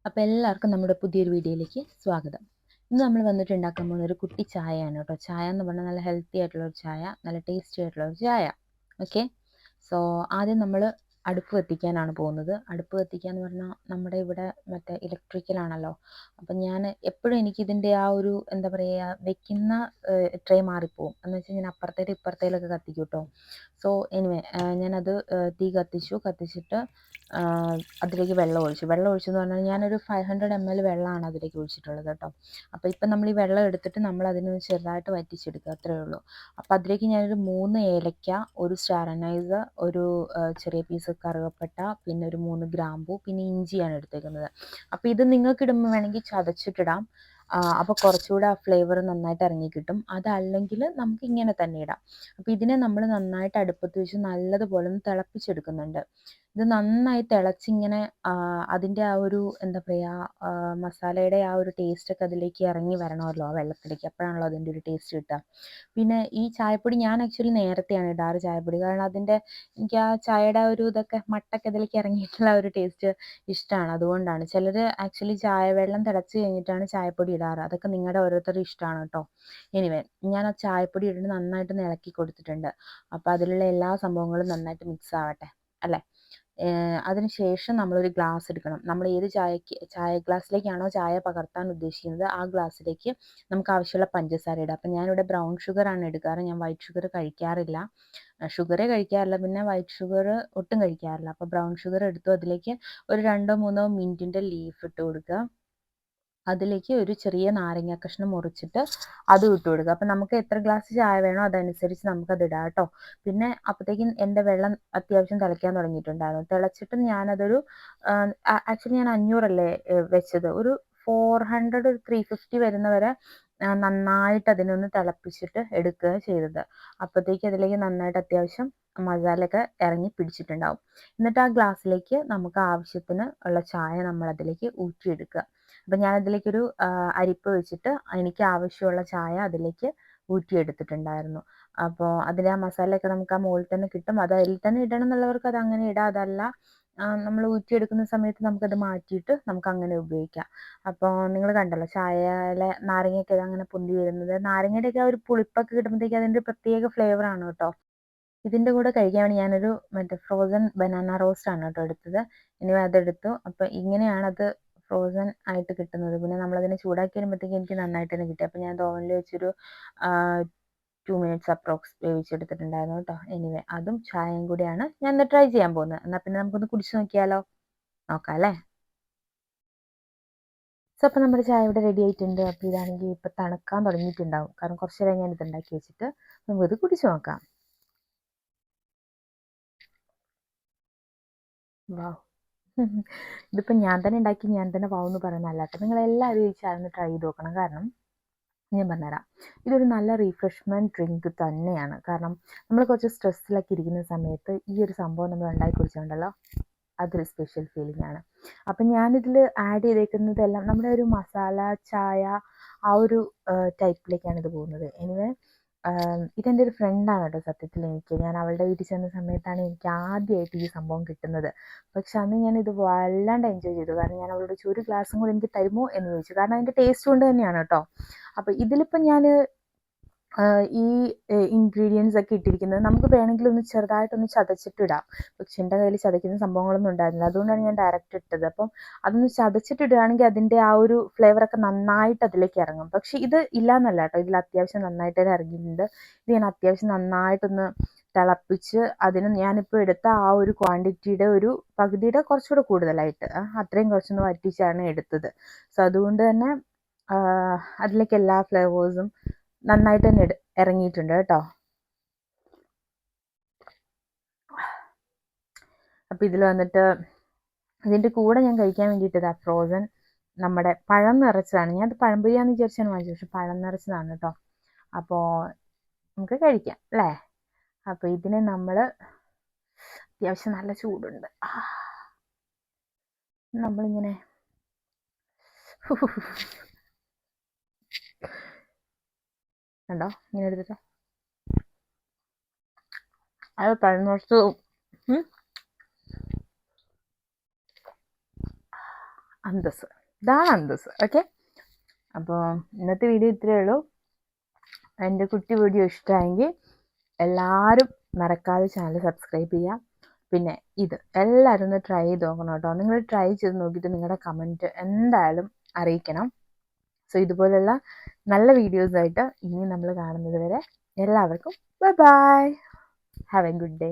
അപ്പോൾ എല്ലാവർക്കും നമ്മുടെ പുതിയൊരു വീഡിയോയിലേക്ക് സ്വാഗതം. ഇന്ന് നമ്മൾ വന്നിട്ട് ഉണ്ടാക്കാൻ പോകുന്ന ഒരു കുട്ടി ചായയാണ് കേട്ടോ. ചായ എന്ന് പറഞ്ഞാൽ നല്ല ഹെൽത്തി ആയിട്ടുള്ളൊരു ചായ, നല്ല ടേസ്റ്റി ആയിട്ടുള്ളൊരു ചായ. ഓക്കെ, സോ ആദ്യം നമ്മൾ അടുപ്പ് കത്തിക്കാനാണ് പോകുന്നത്. അടുപ്പ് കത്തിക്കാന്ന് പറഞ്ഞാൽ നമ്മുടെ ഇവിടെ മറ്റേ ഇലക്ട്രിക്കലാണല്ലോ. അപ്പം ഞാൻ എപ്പോഴും എനിക്കിതിൻ്റെ ആ ഒരു എന്താ പറയുക, വെക്കുന്ന ട്രേ മാറിപ്പോവും. എന്ന് വെച്ചാൽ ഞാൻ അപ്പുറത്തേലും ഇപ്പുറത്തേലൊക്കെ കത്തിക്കും കേട്ടോ. സോ എനിവേ ഞാനത് തീ കത്തിച്ചിട്ട് അതിലേക്ക് വെള്ളം ഒഴിച്ചെന്ന് പറഞ്ഞാൽ ഞാനൊരു 500 ml വെള്ളമാണ് അതിലേക്ക് ഒഴിച്ചിട്ടുള്ളത് കേട്ടോ. അപ്പോൾ ഇപ്പം നമ്മൾ ഈ വെള്ളം എടുത്തിട്ട് നമ്മൾ അതിന് ചെറുതായിട്ട് വറ്റിച്ചെടുക്കുക, അത്രയേ ഉള്ളൂ. അപ്പോൾ അതിലേക്ക് ഞാനൊരു 3 ഏലക്ക, ഒരു സ്റ്റാർ അനൈസ്, ഒരു ചെറിയ പീസ് കറുവപ്പട്ട, പിന്നെ ഒരു 3 ഗ്രാമ്പൂ, പിന്നെ ഇഞ്ചിയാണ് എടുത്തേക്കുന്നത്. അപ്പോൾ ഇത് നിങ്ങൾക്ക് ഇടുമ്പോൾ വേണമെങ്കിൽ ചതച്ചിട്ടിടാം. അപ്പോൾ കുറച്ചുകൂടെ ആ ഫ്ലേവർ നന്നായിട്ട് ഇറങ്ങി കിട്ടും. അതല്ലെങ്കിൽ നമുക്ക് ഇങ്ങനെ തന്നെ ഇടാം. അപ്പോൾ ഇതിനെ നമ്മൾ നന്നായിട്ട് അടുപ്പത്ത് വെച്ച് നല്ലതുപോലെ ഒന്ന് തിളപ്പിച്ചെടുക്കുന്നുണ്ട്. ഇത് നന്നായി തിളച്ചിങ്ങനെ അതിൻ്റെ ആ ഒരു എന്താ പറയുക, മസാലയുടെ ആ ഒരു ടേസ്റ്റൊക്കെ അതിലേക്ക് ഇറങ്ങി വരണമല്ലോ ആ വെള്ളത്തിലേക്ക്. അപ്പോഴാണല്ലോ അതിൻ്റെ ഒരു ടേസ്റ്റ് കിട്ടുക. പിന്നെ ഈ ചായപ്പൊടി ഞാൻ ആക്ച്വലി നേരത്തെയാണ് ഇടാറ് ചായപ്പൊടി. കാരണം അതിൻ്റെ എനിക്ക് ആ ചായയുടെ ആ ഒരു ഇതൊക്കെ മട്ടൊക്കെ ഇതിലേക്ക് ഇറങ്ങിയിട്ടുള്ള ഒരു ടേസ്റ്റ് ഇഷ്ടമാണ്. അതുകൊണ്ടാണ്. ചിലർ ആക്ച്വലി ചായ വെള്ളം തിളച്ച് കഴിഞ്ഞിട്ടാണ് ചായപ്പൊടി ഇടാറ്. അതൊക്കെ നിങ്ങളുടെ ഓരോരുത്തരുടെ ഇഷ്ടമാണ് കേട്ടോ. എനിവേ ഞാൻ ആ ചായപ്പൊടി ഇട്ടിട്ട് നന്നായിട്ട് ഇളക്കി കൊടുത്തിട്ടുണ്ട്. അപ്പോൾ അതിലുള്ള എല്ലാ സംഭവങ്ങളും നന്നായിട്ട് മിക്സ് ആവട്ടെ അല്ലേ. അതിനുശേഷം നമ്മളൊരു ഗ്ലാസ് എടുക്കണം. നമ്മൾ ഏത് ചായ ഗ്ലാസ്സിലേക്കാണോ ചായ പകർത്താൻ ഉദ്ദേശിക്കുന്നത് ആ ഗ്ലാസ്സിലേക്ക് നമുക്ക് ആവശ്യമുള്ള പഞ്ചസാര ഇടാം. അപ്പം ഞാനിവിടെ ബ്രൗൺ ഷുഗറാണ് എടുക്കാറ്. ഞാൻ വൈറ്റ് ഷുഗർ കഴിക്കാറില്ല. ഷുഗറേ കഴിക്കാറില്ല, പിന്നെ വൈറ്റ് ഷുഗർ ഒട്ടും കഴിക്കാറില്ല. അപ്പോൾ ബ്രൗൺ ഷുഗർ എടുത്തു. അതിലേക്ക് ഒരു 2-3 മിൻറ്റിൻ്റെ ലീഫ് ഇട്ട് കൊടുക്കുക. അതിലേക്ക് ഒരു ചെറിയ നാരങ്ങ കഷ്ണം മുറിച്ചിട്ട് അതും ഇട്ട് കൊടുക്കുക. അപ്പം നമുക്ക് എത്ര ഗ്ലാസ് ചായ വേണോ അതനുസരിച്ച് നമുക്കത് ഇടാം കേട്ടോ. പിന്നെ അപ്പോഴത്തേക്കും എൻ്റെ വെള്ളം അത്യാവശ്യം തിളയ്ക്കാൻ തുടങ്ങിയിട്ടുണ്ടായിരുന്നു. തിളച്ചിട്ട് ഞാനതൊരു ആക്ച്വലി ഞാൻ 500 അല്ലേ വെച്ചത്, ഒരു 400 ഒരു 350 വരുന്നവരെ നന്നായിട്ട് അതിനൊന്ന് തിളപ്പിച്ചിട്ട് എടുക്കുക ചെയ്തത്. അപ്പോഴത്തേക്ക് അതിലേക്ക് നന്നായിട്ട് അത്യാവശ്യം മസാലയൊക്കെ ഇറങ്ങി പിടിച്ചിട്ടുണ്ടാവും. എന്നിട്ട് ആ ഗ്ലാസ്സിലേക്ക് നമുക്ക് ആവശ്യത്തിന് ഉള്ള ചായ നമ്മൾ അതിലേക്ക് ഊറ്റിയെടുക്കുക. അപ്പം ഞാനതിലേക്കൊരു അരിപ്പ വെച്ചിട്ട് എനിക്ക് ആവശ്യമുള്ള ചായ അതിലേക്ക് ഊറ്റിയെടുത്തിട്ടുണ്ടായിരുന്നു. അപ്പോൾ അതിലെ ആ മസാലയൊക്കെ നമുക്ക് ആ മുകളിൽ തന്നെ കിട്ടും. അത് അതിൽ തന്നെ ഇടണം എന്നുള്ളവർക്ക് അത് അങ്ങനെ ഇടാം. അതല്ല നമ്മൾ ഊറ്റിയെടുക്കുന്ന സമയത്ത് നമുക്കത് മാറ്റിയിട്ട് നമുക്ക് അങ്ങനെ ഉപയോഗിക്കാം. അപ്പോൾ നിങ്ങൾ കണ്ടല്ലോ ചായയിലെ നാരങ്ങയൊക്കെ അങ്ങനെ പൊന്തി വരുന്നത്. നാരങ്ങയുടെയൊക്കെ ആ ഒരു പുളിപ്പൊക്കെ കിട്ടുമ്പോഴത്തേക്ക് അതിൻ്റെ പ്രത്യേക ഫ്ലേവറാണ് കേട്ടോ. ഇതിൻ്റെ കൂടെ കഴിക്കാൻ വേണ്ടി ഞാനൊരു മറ്റേ ഫ്രോസൺ ബനാന റോസ്റ്റാണ് കേട്ടോ എടുത്തത്. ഇനി അതെടുത്തു. അപ്പോൾ ഇങ്ങനെയാണ് അത് ഫ്രോസൺ ആയിട്ട് കിട്ടുന്നത്. പിന്നെ നമ്മളതിനെ ചൂടാക്കി വരുമ്പോഴത്തേക്ക് എനിക്ക് നന്നായിട്ട് തന്നെ കിട്ടി. അപ്പോൾ ഞാൻ ഓവനിൽ വെച്ചൊരു 2 മിനിറ്റ്സ് അപ്രോക്സ് വേവിച്ചെടുത്തിട്ടുണ്ടായിരുന്നു കേട്ടോ. എനിവേ അതും ചായയും കൂടിയാണ് ഞാൻ ഇന്ന് ട്രൈ ചെയ്യാൻ പോകുന്നത്. എന്നാൽ പിന്നെ നമുക്കൊന്ന് കുടിച്ച് നോക്കിയാലോ. നോക്കാം അല്ലേ. സോ അപ്പോൾ നമ്മുടെ ചായ ഇവിടെ റെഡി ആയിട്ടുണ്ട്. അപ്പോൾ ഇതാണെങ്കിൽ ഇപ്പോൾ തണുക്കാൻ തുടങ്ങിയിട്ടുണ്ടാവും. കാരണം കുറച്ച് നേരം ഞാൻ ഇത് ഉണ്ടാക്കി വെച്ചിട്ട് നമുക്കിത് കുടിച്ച് നോക്കാം. വാവ്, ഇതിപ്പോൾ ഞാൻ തന്നെ ഉണ്ടാക്കി ഞാൻ തന്നെ വാവെന്ന് പറയുന്നതല്ല കേട്ടോ. നിങ്ങളെല്ലാവരും ഈ ചായ ഒന്ന് ട്രൈ ചെയ്ത് നോക്കണം. കാരണം ഞാൻ പറഞ്ഞുതരാം, ഇതൊരു നല്ല റീഫ്രഷ്മെൻറ്റ് ഡ്രിങ്ക് തന്നെയാണ്. കാരണം നമ്മൾ കുറച്ച് സ്ട്രെസ്സിലൊക്കെ ഇരിക്കുന്ന സമയത്ത് ഈ ഒരു സംഭവം നമ്മൾ ഉണ്ടാക്കി കുടിച്ചിട്ടുണ്ടല്ലോ, അതൊരു സ്പെഷ്യൽ ഫീലിംഗ് ആണ്. അപ്പം ഞാനിതിൽ ആഡ് ചെയ്തേക്കുന്നതെല്ലാം നമ്മുടെ ഒരു മസാല ചായ ആ ഒരു ടൈപ്പിലേക്കാണ് ഇത് പോകുന്നത്. എനിവേ ഇതെൻ്റെ ഒരു ഫ്രണ്ടാണ് കേട്ടോ. സത്യത്തിൽ ഞാൻ അവളുടെ വീട്ടിൽ ചെന്ന സമയത്താണ് എനിക്ക് ആദ്യമായിട്ട് ഈ സംഭവം കിട്ടുന്നത്. പക്ഷെ അന്ന് ഞാനിത് വല്ലാണ്ട് എൻജോയ് ചെയ്തു. കാരണം ഞാൻ അവളോട് ചോദിച്ചു, ഒരു ഗ്ലാസും കൂടി എനിക്ക് തരുമോ എന്ന് ചോദിച്ചു. കാരണം അതിൻ്റെ ടേസ്റ്റ് കൊണ്ട് തന്നെയാണ് കേട്ടോ. അപ്പോൾ ഇതിലിപ്പം ഞാൻ ഈ ഇൻഗ്രീഡിയൻസ് ഒക്കെ ഇട്ടിരിക്കുന്നത് നമുക്ക് വേണമെങ്കിൽ ഒന്ന് ചെറുതായിട്ടൊന്ന് ചതച്ചിട്ടിടാം. പക്ഷെ എൻ്റെ കയ്യിൽ ചതയ്ക്കുന്ന സംഭവങ്ങളൊന്നും ഉണ്ടായിരുന്നില്ല. അതുകൊണ്ടാണ് ഞാൻ ഡയറക്റ്റ് ഇട്ടത്. അപ്പം അതൊന്ന് ചതച്ചിട്ടിടുകയാണെങ്കിൽ അതിൻ്റെ ആ ഒരു ഫ്ലേവറൊക്കെ നന്നായിട്ട് അതിലേക്ക് ഇറങ്ങും. പക്ഷെ ഇത് ഇല്ലയെന്നല്ല കേട്ടോ, ഇതിൽ അത്യാവശ്യം നന്നായിട്ട് തന്നെ ഇറങ്ങിയിട്ടുണ്ട്. ഇത് ഞാൻ അത്യാവശ്യം നന്നായിട്ടൊന്ന് തിളപ്പിച്ച് അതിന് ഞാനിപ്പോൾ എടുത്ത ആ ഒരു ക്വാണ്ടിറ്റിയുടെ ഒരു പകുതിയുടെ കുറച്ചുകൂടെ കൂടുതലായിട്ട് അത്രയും കുറച്ചൊന്ന് വറ്റിച്ചാണ് എടുത്തത്. സോ അതുകൊണ്ട് തന്നെ അതിലേക്ക് എല്ലാ ഫ്ലേവേഴ്സും നന്നായിട്ട് തന്നെ ഇറങ്ങിയിട്ടുണ്ട് കേട്ടോ. അപ്പോൾ ഇതിൽ വന്നിട്ട് ഇതിൻ്റെ കൂടെ ഞാൻ കഴിക്കാൻ വേണ്ടിയിട്ടത് ഫ്രോസൺ നമ്മുടെ പഴം നിറച്ചതാണ്. ഞാനത് പഴംപൊരിയാന്ന് വിചാരിച്ചാണ് വാങ്ങിച്ചത്, പക്ഷെ പഴം നിറച്ചതാണ് കേട്ടോ. അപ്പോൾ നമുക്ക് കഴിക്കാം അല്ലേ. അപ്പോൾ ഇതിനെ നമ്മൾ അത്യാവശ്യം നല്ല ചൂടുണ്ട്, നമ്മളിങ്ങനെ കണ്ടോ ഇങ്ങനെ എടുത്തിട്ട് അത് പഴം നിറച്ച് അന്തസ്. ഇതാണ് അന്തസ്. ഓക്കെ, അപ്പോൾ ഇന്നത്തെ വീഡിയോ ഇത്രയേ ഉള്ളൂ. എൻ്റെ കുട്ടി വീഡിയോ ഇഷ്ടമായെങ്കിൽ എല്ലാവരും മറക്കാതെ ചാനൽ സബ്സ്ക്രൈബ് ചെയ്യുക. പിന്നെ ഇത് എല്ലാവരും ഒന്ന് ട്രൈ ചെയ്ത് നോക്കണം കേട്ടോ. നിങ്ങൾ ട്രൈ ചെയ്ത് നോക്കിയിട്ട് നിങ്ങളുടെ കമൻറ്റ് എന്തായാലും അറിയിക്കണം. സോ ഇതുപോലുള്ള നല്ല വീഡിയോസായിട്ട് ഇനി നമ്മൾ കാണുന്നത് വരെ എല്ലാവർക്കും bye bye. Have A good day.